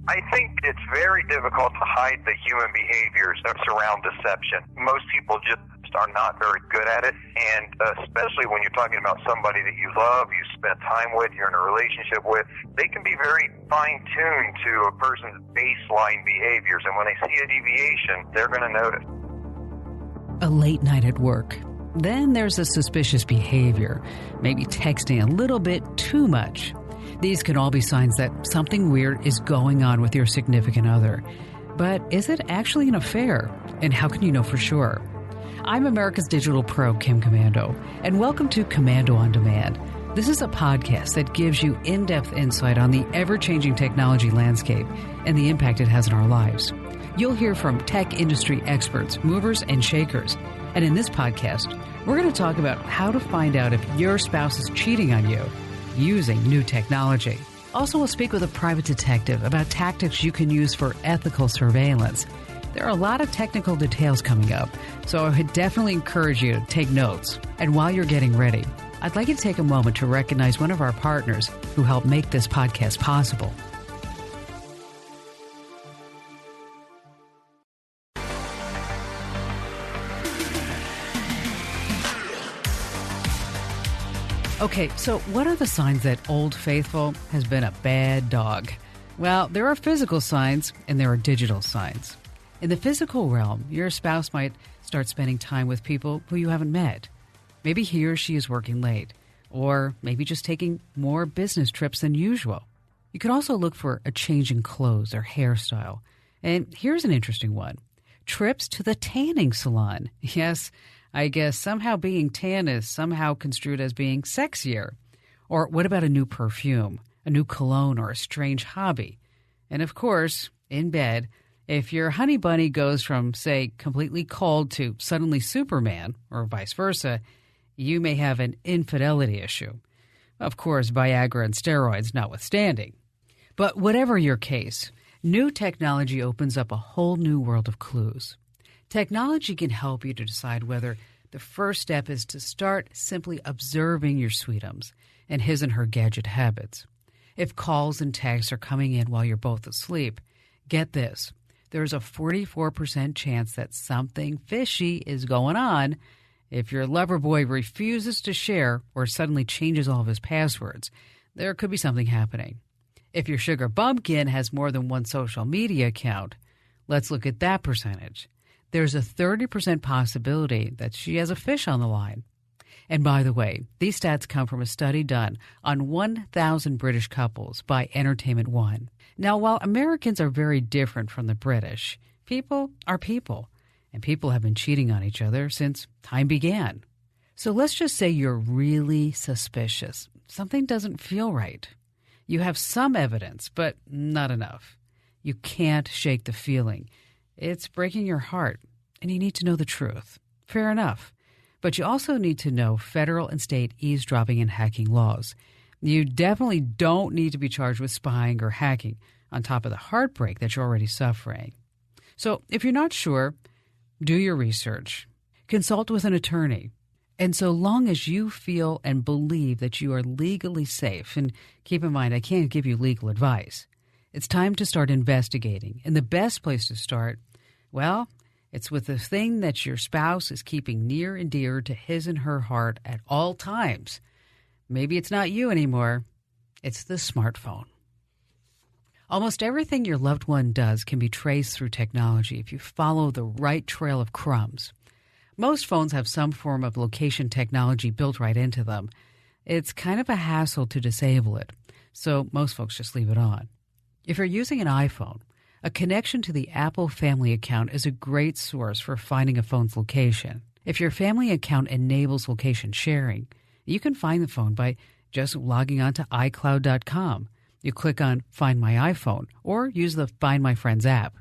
I think it's very difficult to hide the human behaviors that surround deception. Most people just are not very good at it, and especially when you're talking about somebody that you love, you spent time with, you're in a relationship with, they can be very fine-tuned to a person's baseline behaviors, and when they see a deviation, they're going to notice. A late night at work. Then there's a suspicious behavior, maybe texting a little bit too much. These can all be signs that something weird is going on with your significant other. But is it actually an affair? And how can you know for sure? I'm America's digital pro, Kim Komando, and welcome to Komando on Demand. This is a podcast that gives you in-depth insight on the ever-changing technology landscape and the impact it has in our lives. You'll hear from tech industry experts, movers and shakers. And in this podcast, we're going to talk about how to find out if your spouse is cheating on you using new technology. Also, we'll speak with a private detective about tactics you can use for ethical surveillance. There are a lot of technical details coming up, so I would definitely encourage you to take notes. And while you're getting ready, I'd like you to take a moment to recognize one of our partners who helped make this podcast possible. Okay, so what are the signs that Old Faithful has been a bad dog? Well, there are physical signs and there are digital signs. In the physical realm, your spouse might start spending time with people who you haven't met. Maybe he or she is working late, or maybe just taking more business trips than usual. You can also look for a change in clothes or hairstyle. And here's an interesting one. Trips to the tanning salon. Yes, I guess somehow being tan is somehow construed as being sexier. Or what about a new perfume, a new cologne, or a strange hobby? And of course, in bed, if your honey bunny goes from, say, completely cold to suddenly Superman, or vice versa, you may have an infidelity issue. Of course, Viagra and steroids notwithstanding. But whatever your case, new technology opens up a whole new world of clues. Technology can help you to decide whether the first step is to start simply observing your sweetums and his and her gadget habits. If calls and texts are coming in while you're both asleep, get this. There's a 44% chance that something fishy is going on. If your lover boy refuses to share or suddenly changes all of his passwords, there could be something happening. If your sugar bumpkin has more than one social media account, let's look at that percentage. There's a 30% possibility that she has a fish on the line. And by the way, these stats come from a study done on 1,000 British couples by Entertainment One. Now, while Americans are very different from the British, people are people, and people have been cheating on each other since time began. So let's just say you're really suspicious. Something doesn't feel right. You have some evidence, but not enough. You can't shake the feeling. It's breaking your heart, and you need to know the truth. Fair enough. But you also need to know federal and state eavesdropping and hacking laws. You definitely don't need to be charged with spying or hacking on top of the heartbreak that you're already suffering. So if you're not sure, do your research. Consult with an attorney. And so long as you feel and believe that you are legally safe, and keep in mind, I can't give you legal advice, it's time to start investigating. And the best place to start, well, it's with the thing that your spouse is keeping near and dear to his and her heart at all times. Maybe it's not you anymore. It's the smartphone. Almost everything your loved one does can be traced through technology if you follow the right trail of crumbs. Most phones have some form of location technology built right into them. It's kind of a hassle to disable it, so most folks just leave it on. If you're using an iPhone, a connection to the Apple Family account is a great source for finding a phone's location. If your family account enables location sharing, you can find the phone by just logging on to iCloud.com. You click on Find My iPhone or use the Find My Friends app.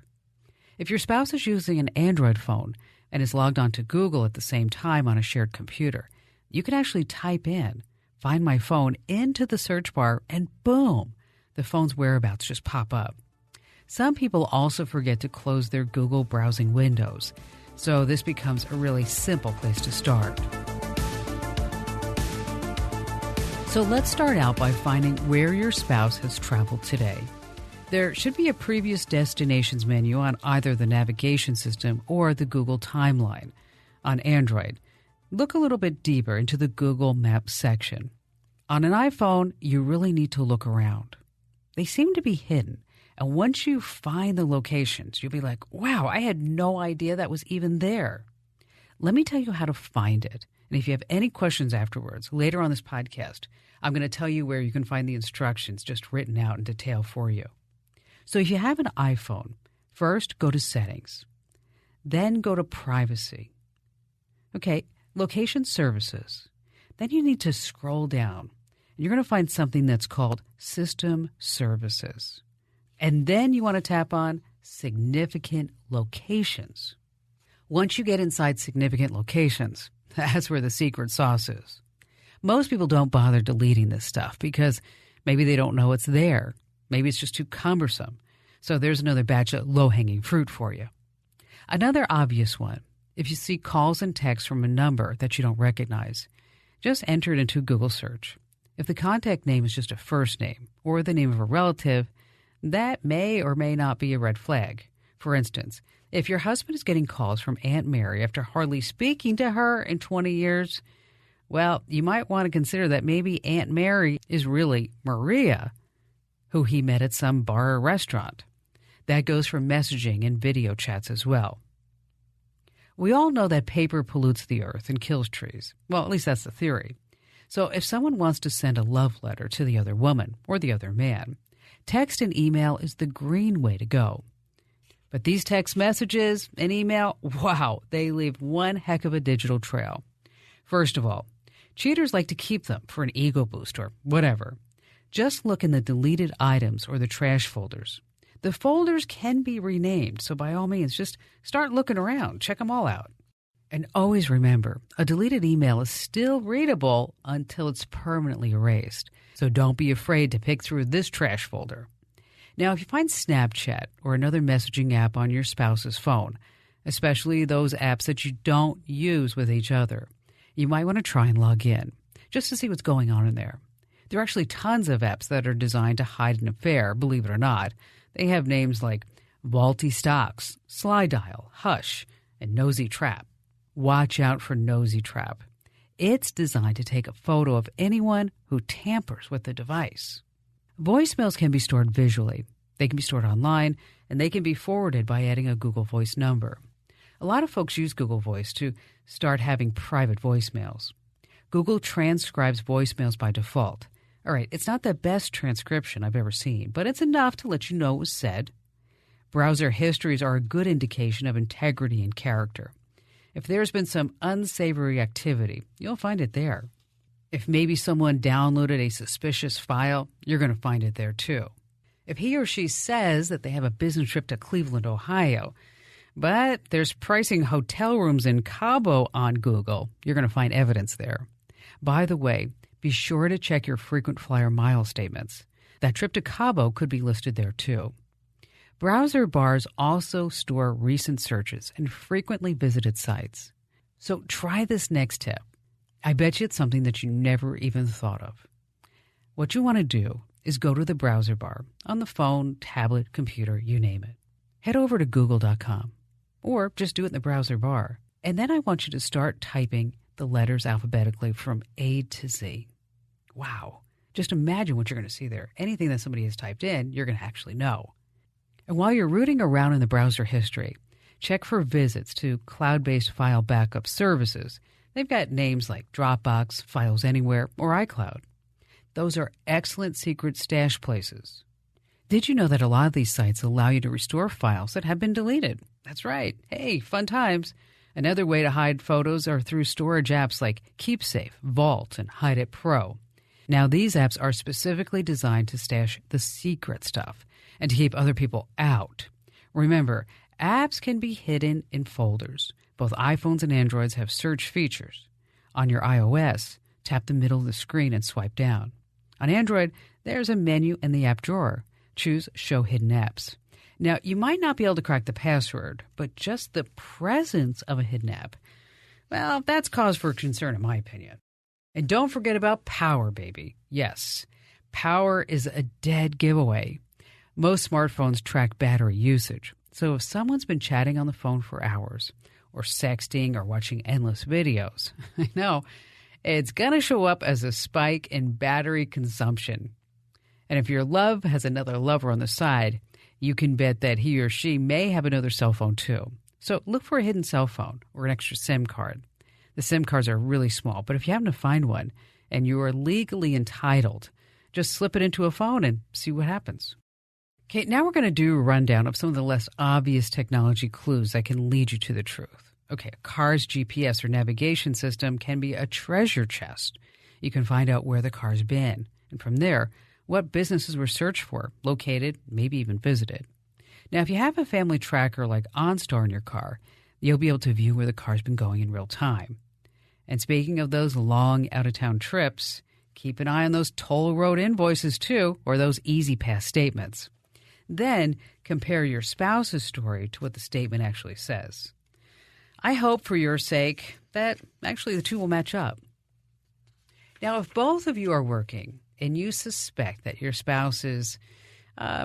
If your spouse is using an Android phone and is logged on to Google at the same time on a shared computer, you can actually type in Find My Phone into the search bar and boom, the phone's whereabouts just pop up. Some people also forget to close their Google browsing windows, so this becomes a really simple place to start. So let's start out by finding where your spouse has traveled today. There should be a previous destinations menu on either the navigation system or the Google timeline. On Android, look a little bit deeper into the Google Maps section. On an iPhone, you really need to look around. They seem to be hidden, and once you find the locations, you'll be like, wow, I had no idea that was even there. Let me tell you how to find it. And if you have any questions afterwards, later on this podcast, I'm going to tell you where you can find the instructions just written out in detail for you. So if you have an iPhone, first go to Settings, then go to Privacy. Okay, Location Services. Then you need to scroll down, and you're going to find something that's called System Services. And then you want to tap on Significant Locations. Once you get inside Significant Locations, that's where the secret sauce is. Most people don't bother deleting this stuff because maybe they don't know it's there. Maybe it's just too cumbersome. So there's another batch of low-hanging fruit for you. Another obvious one, if you see calls and texts from a number that you don't recognize, just enter it into Google search. If the contact name is just a first name or the name of a relative, that may or may not be a red flag. For instance, if your husband is getting calls from Aunt Mary after hardly speaking to her in 20 years, well, you might want to consider that maybe Aunt Mary is really Maria, who he met at some bar or restaurant. That goes for messaging and video chats as well. We all know that paper pollutes the earth and kills trees. Well, at least that's the theory. So if someone wants to send a love letter to the other woman or the other man, text and email is the green way to go. But these text messages and email, wow, they leave one heck of a digital trail. First of all, cheaters like to keep them for an ego boost or whatever. Just look in the deleted items or the trash folders. The folders can be renamed, so by all means, just start looking around. Check them all out. And always remember, a deleted email is still readable until it's permanently erased. So don't be afraid to pick through this trash folder. Now, if you find Snapchat or another messaging app on your spouse's phone, especially those apps that you don't use with each other, you might want to try and log in just to see what's going on in there. There are actually tons of apps that are designed to hide an affair, believe it or not. They have names like Vaulty Stocks, Sly Dial, Hush, and Nosy Trap. Watch out for Nosy Trap. It's designed to take a photo of anyone who tampers with the device. Voicemails can be stored visually. They can be stored online, and they can be forwarded by adding a Google Voice number. A lot of folks use Google Voice to start having private voicemails. Google transcribes voicemails by default. All right, it's not the best transcription I've ever seen, but it's enough to let you know it was said. Browser histories are a good indication of integrity and character. If there's been some unsavory activity, you'll find it there. If maybe someone downloaded a suspicious file, you're going to find it there too. If he or she says that they have a business trip to Cleveland, Ohio, but there's pricing hotel rooms in Cabo on Google, you're going to find evidence there. By the way, be sure to check your frequent flyer mile statements. That trip to Cabo could be listed there too. Browser bars also store recent searches and frequently visited sites. So try this next tip. I bet you it's something that you never even thought of. What you want to do is go to the browser bar on the phone, tablet, computer, you name it. Head over to google.com or just do it in the browser bar. And then I want you to start typing the letters alphabetically from A to Z. Wow. Just imagine what you're going to see there. Anything that somebody has typed in, you're going to actually know. And while you're rooting around in the browser history, check for visits to cloud-based file backup services. They've got names like Dropbox, Files Anywhere, or iCloud. Those are excellent secret stash places. Did you know that a lot of these sites allow you to restore files that have been deleted? That's right. Hey, fun times. Another way to hide photos are through storage apps like KeepSafe, Vault, and Hide It Pro. Now, these apps are specifically designed to stash the secret stuff and to keep other people out. Remember, apps can be hidden in folders. Both iPhones and Androids have search features. On your iOS, tap the middle of the screen and swipe down. On Android, there's a menu in the app drawer. Choose Show Hidden Apps. Now, you might not be able to crack the password, but just the presence of a hidden app, well, that's cause for concern in my opinion. And don't forget about Power, baby. Yes, Power is a dead giveaway. Most smartphones track battery usage. So if someone's been chatting on the phone for hours, or sexting, or watching endless videos, I know, it's going to show up as a spike in battery consumption. And if your love has another lover on the side, you can bet that he or she may have another cell phone too. So look for a hidden cell phone or an extra SIM card. The SIM cards are really small, but if you happen to find one and you are legally entitled, just slip it into a phone and see what happens. Okay, now we're going to do a rundown of some of the less obvious technology clues that can lead you to the truth. Okay, a car's GPS or navigation system can be a treasure chest. You can find out where the car's been, and from there, what businesses were searched for, located, maybe even visited. Now, if you have a family tracker like OnStar in your car, you'll be able to view where the car's been going in real time. And speaking of those long out-of-town trips, keep an eye on those toll road invoices too, or those Easy Pass statements. Then compare your spouse's story to what the statement actually says. I hope for your sake that actually the two will match up. Now, if both of you are working and you suspect that your spouse is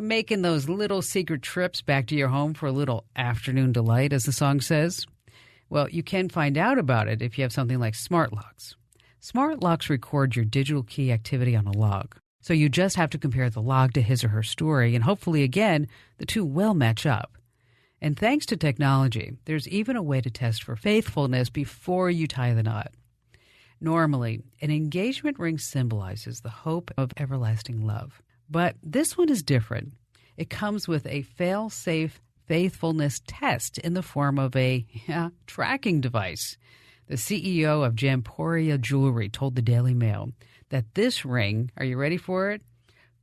making those little secret trips back to your home for a little afternoon delight, as the song says, well, you can find out about it if you have something like smart locks. Smart locks record your digital key activity on a log. So you just have to compare the log to his or her story, and hopefully, again, the two will match up. And thanks to technology, there's even a way to test for faithfulness before you tie the knot. Normally, an engagement ring symbolizes the hope of everlasting love. But this one is different. It comes with a fail-safe faithfulness test in the form of a tracking device. The CEO of Jamporia Jewelry told the Daily Mail that this ring, are you ready for it,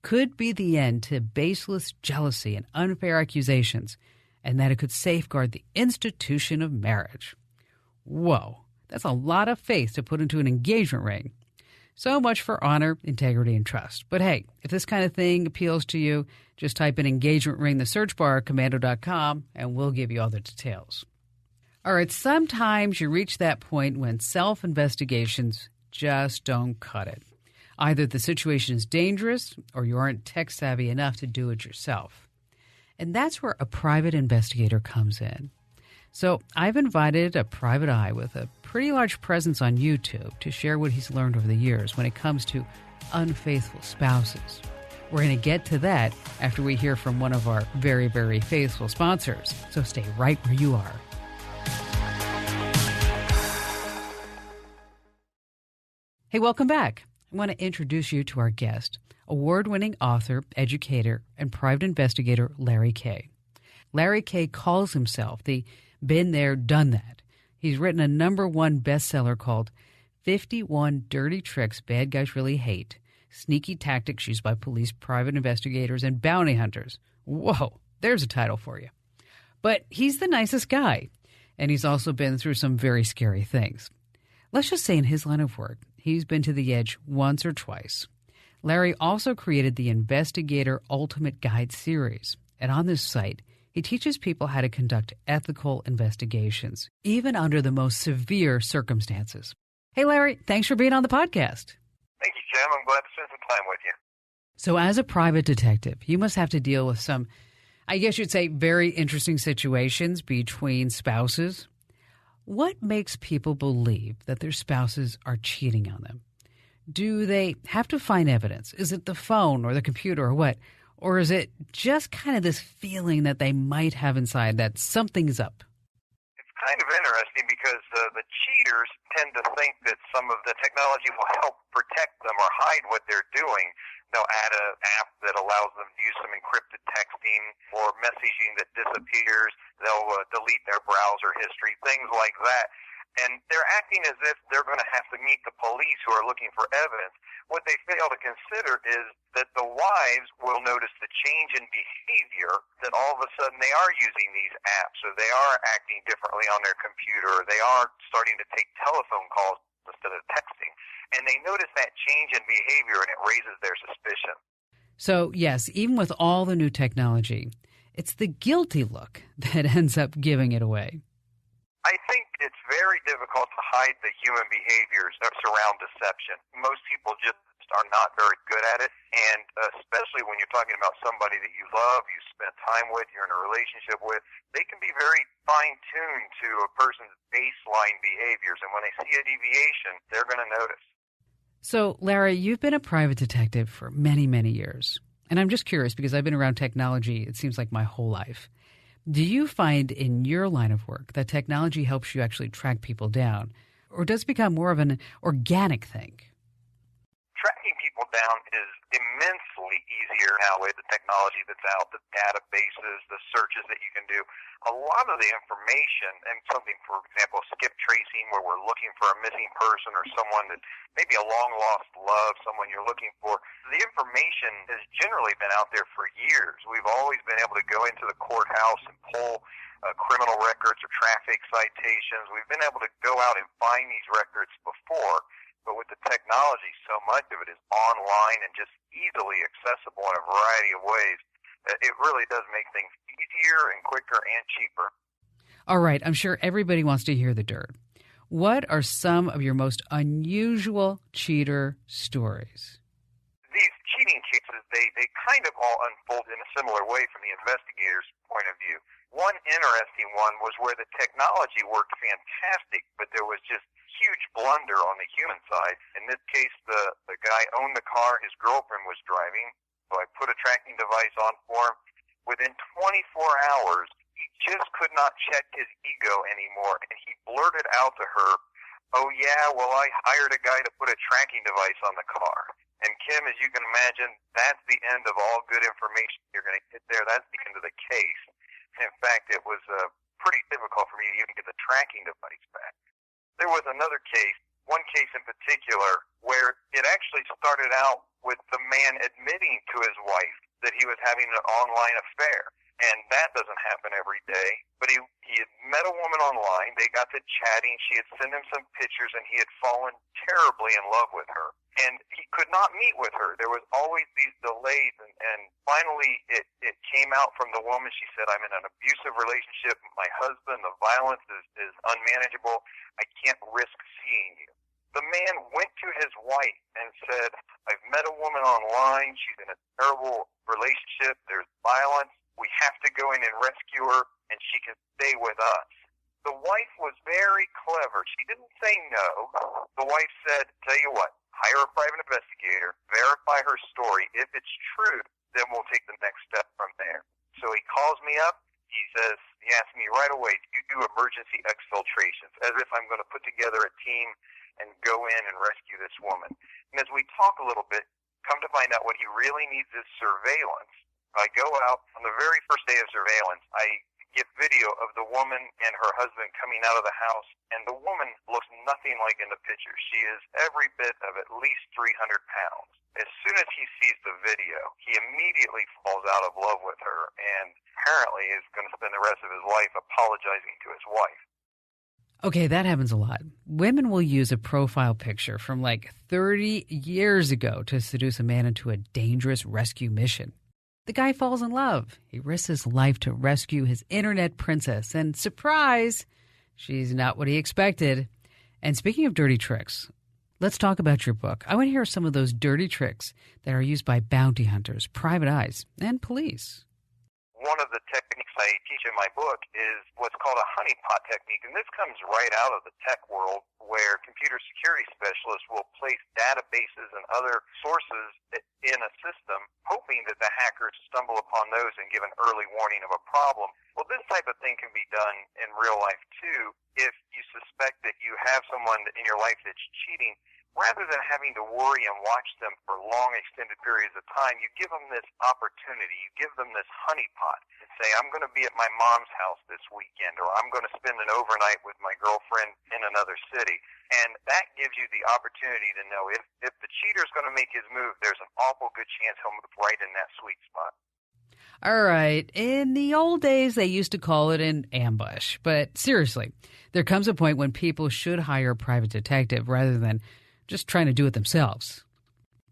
could be the end to baseless jealousy and unfair accusations, and that it could safeguard the institution of marriage. Whoa, that's a lot of faith to put into an engagement ring. So much for honor, integrity, and trust. But hey, if this kind of thing appeals to you, just type in engagement ring in the search bar at Komando.com, and we'll give you all the details. All right, sometimes you reach that point when self-investigations just don't cut it. Either the situation is dangerous or you aren't tech-savvy enough to do it yourself. And that's where a private investigator comes in. So I've invited a private eye with a pretty large presence on YouTube to share what he's learned over the years when it comes to unfaithful spouses. We're going to get to that after we hear from one of our very, very faithful sponsors. So stay right where you are. Hey, welcome back. I want to introduce you to our guest, award-winning author, educator, and private investigator Larry Kaye. Larry Kaye calls himself the been there, done that. He's written a #1 bestseller called 51 Dirty Tricks Bad Guys Really Hate, Sneaky Tactics Used by Police, Private Investigators, and Bounty Hunters. Whoa, there's a title for you. But he's the nicest guy, and he's also been through some very scary things. Let's just say in his line of work, he's been to the edge once or twice. Larry also created the Investigator Ultimate Guide series, and on this site, he teaches people how to conduct ethical investigations, even under the most severe circumstances. Hey, Larry, thanks for being on the podcast. Thank you, Jim. I'm glad to spend some time with you. So as a private detective, you must have to deal with some, I guess you'd say, very interesting situations between spouses. What makes people believe that their spouses are cheating on them? Do they have to find evidence? Is it the phone or the computer or what? Or is it just kind of this feeling that they might have inside that something's up? It's kind of interesting because the cheaters tend to think that some of the technology will help protect them or hide what they're doing. They'll add an app that allows them to use some encrypted texting or messaging that disappears. They'll delete their browser history, things like that. And they're acting as if they're going to have to meet the police who are looking for evidence. What they fail to consider is that the wives will notice the change in behavior, that all of a sudden they are using these apps, or they are acting differently on their computer, or they are starting to take telephone calls instead of texting. And they notice that change in behavior, and it raises their suspicion. So, yes, even with all the new technology, it's the guilty look that ends up giving it away. I think it's very difficult to hide the human behaviors that surround deception. Most people just are not very good at it, and especially when you're talking about somebody that you love, you spend time with, you're in a relationship with, they can be very fine-tuned to a person's baseline behaviors, and when they see a deviation, they're going to notice. So, Larry, you've been a private detective for many, many years. And I'm just curious because I've been around technology, it seems like my whole life. Do you find in your line of work that technology helps you actually track people down? Or does it become more of an organic thing? Tracking people down is immensely easier now with the technology that's out, the databases, the searches that you can do. A lot of the information, and something, for example, skip tracing, where we're looking for a missing person or someone that maybe a long-lost love, someone you're looking for, the information has generally been out there for years. We've always been able to go into the courthouse and pull criminal records or traffic citations. We've been able to go out and find these records before. But with the technology, so much of it is online and just easily accessible in a variety of ways. It really does make things easier and quicker and cheaper. All right, I'm sure everybody wants to hear the dirt. What are some of your most unusual cheater stories? These cheating cases, they kind of all unfold in a similar way from the investigator's point of view. One interesting one was where the technology worked fantastic, but there was just huge blunder on the human side. In this case, the guy owned the car his girlfriend was driving, so I put a tracking device on for him. Within 24 hours, he just could not check his ego anymore, and he blurted out to her, "Oh yeah, well I hired a guy to put a tracking device on the car." And Kim, as you can imagine, that's the end of all good information you're going to get there. That's the end of the case. In fact, it was pretty difficult for me to even get the tracking device back. There was another case, one case in particular, where it actually started out with the man admitting to his wife that he was having an online affair. And that doesn't happen every day. But he had met a woman online. They got to chatting. She had sent him some pictures, and he had fallen terribly in love with her. And he could not meet with her. There was always these delays. And finally, it came out from the woman. She said, "I'm in an abusive relationship with my husband. The violence is unmanageable. I can't risk seeing you." The man went to his wife and said, "I've met a woman online. She's in a terrible relationship. There's violence. We have to go in and rescue her, and she can stay with us." The wife was very clever. She didn't say no. The wife said, "Tell you what, hire a private investigator, verify her story. If it's true, then we'll take the next step from there." So he calls me up. He asked me right away, "Do you do emergency exfiltrations?" As if I'm going to put together a team and go in and rescue this woman. And as we talk a little bit, come to find out what he really needs is surveillance. I go out on the very first day of surveillance. I get video of the woman and her husband coming out of the house, and the woman looks nothing like in the picture. She is every bit of at least 300 pounds. As soon as he sees the video, he immediately falls out of love with her and apparently is going to spend the rest of his life apologizing to his wife. Okay, that happens a lot. Women will use a profile picture from like 30 years ago to seduce a man into a dangerous rescue mission. The guy falls in love. He risks his life to rescue his internet princess. And surprise, she's not what he expected. And speaking of dirty tricks, let's talk about your book. I want to hear some of those dirty tricks that are used by bounty hunters, private eyes, and police. One of the techniques I teach in my book is what's called a honeypot technique, and this comes right out of the tech world where computer security specialists will place databases and other sources in a system hoping that the hackers stumble upon those and give an early warning of a problem. Well, this type of thing can be done in real life too. If you suspect that you have someone in your life that's cheating, rather than having to worry and watch them for long extended periods of time, you give them this opportunity, you give them this honeypot and say, "I'm going to be at my mom's house this weekend," or "I'm going to spend an overnight with my girlfriend in another city." And that gives you the opportunity to know if the cheater's going to make his move, there's an awful good chance he'll move right in that sweet spot. All right. In the old days, they used to call it an ambush. But seriously, there comes a point when people should hire a private detective rather than just trying to do it themselves.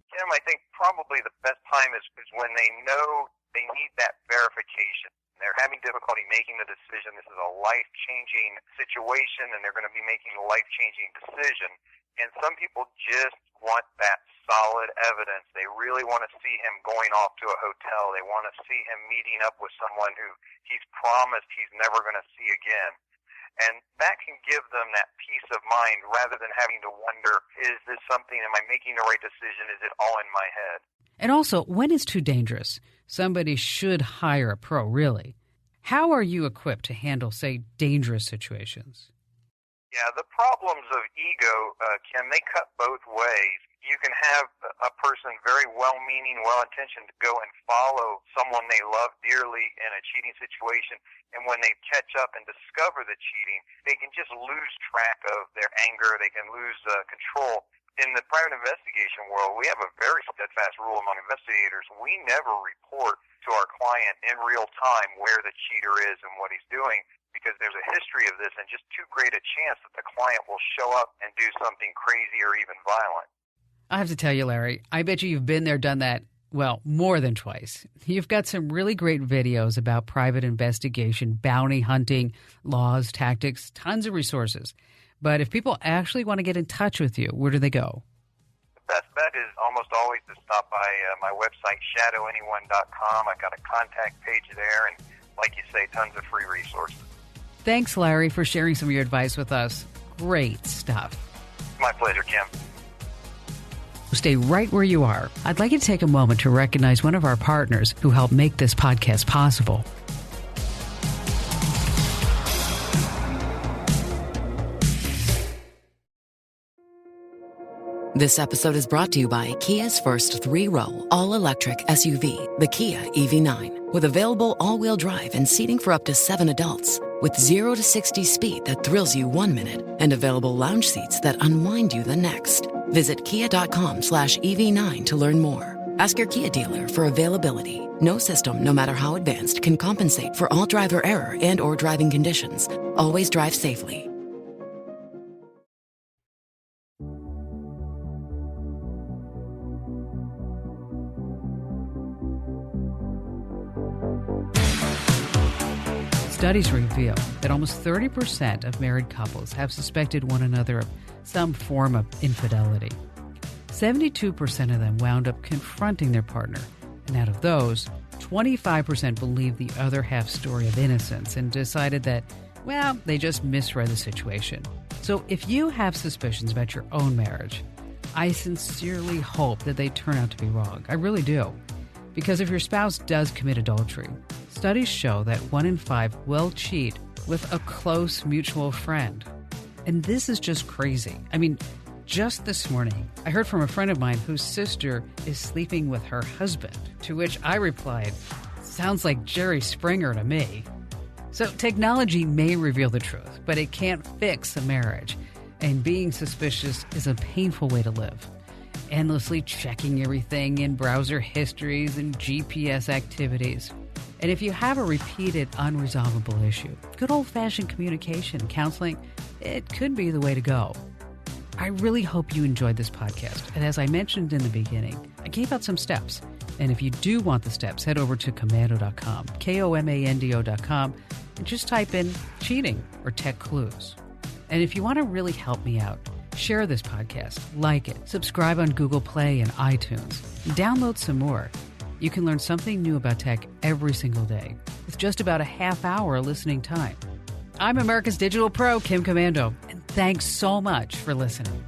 Tim, I think probably the best time is when they know they need that verification. They're having difficulty making the decision. This is a life-changing situation, and they're going to be making a life-changing decision. And some people just want that solid evidence. They really want to see him going off to a hotel. They want to see him meeting up with someone who he's promised he's never going to see again. And that can give them that peace of mind rather than having to wonder, is this something, am I making the right decision? Is it all in my head? And also, when it's too dangerous, somebody should hire a pro, really. How are you equipped to handle, say, dangerous situations? Yeah, the problems of ego, Kim, they cut both ways. You can have a person very well-meaning, well-intentioned to go and follow someone they love dearly in a cheating situation, and when they catch up and discover the cheating, they can just lose track of their anger. They can lose control. In the private investigation world, we have a very steadfast rule among investigators. We never report to our client in real time where the cheater is and what he's doing, because there's a history of this and just too great a chance that the client will show up and do something crazy or even violent. I have to tell you, Larry, I bet you've been there, done that, well, more than twice. You've got some really great videos about private investigation, bounty hunting, laws, tactics, tons of resources. But if people actually want to get in touch with you, where do they go? The best bet is almost always to stop by my website, shadowanyone.com. I've got a contact page there, and like you say, tons of free resources. Thanks, Larry, for sharing some of your advice with us. Great stuff. My pleasure, Kim. Stay right where you are. I'd like you to take a moment to recognize one of our partners who helped make this podcast possible. This episode is brought to you by Kia's first 3-row, all-electric SUV, the Kia EV9, with available all-wheel drive and seating for up to 7 adults, with 0 to 60 speed that thrills you 1 minute, and available lounge seats that unwind you the next. Visit kia.com/EV9 to learn more. Ask your Kia dealer for availability. No system, no matter how advanced, can compensate for all driver error and or driving conditions. Always drive safely. Studies reveal that almost 30% of married couples have suspected one another of some form of infidelity. 72% of them wound up confronting their partner, and out of those, 25% believed the other half's story of innocence and decided that, well, they just misread the situation. So if you have suspicions about your own marriage, I sincerely hope that they turn out to be wrong. I really do. Because if your spouse does commit adultery, studies show that 1 in 5 will cheat with a close mutual friend. And this is just crazy. I mean, just this morning, I heard from a friend of mine whose sister is sleeping with her husband, to which I replied, sounds like Jerry Springer to me. So technology may reveal the truth, but it can't fix a marriage. And being suspicious is a painful way to live. Endlessly checking everything in browser histories and GPS activities. And if you have a repeated unresolvable issue, good old-fashioned communication, counseling, it could be the way to go. I really hope you enjoyed this podcast. And as I mentioned in the beginning, I gave out some steps. And if you do want the steps, head over to Komando.com, Komando.com, and just type in cheating or tech clues. And if you want to really help me out, share this podcast, like it, subscribe on Google Play and iTunes, and download some more. You can learn something new about tech every single day with just about a half hour listening time. I'm America's Digital Pro, Kim Komando, and thanks so much for listening.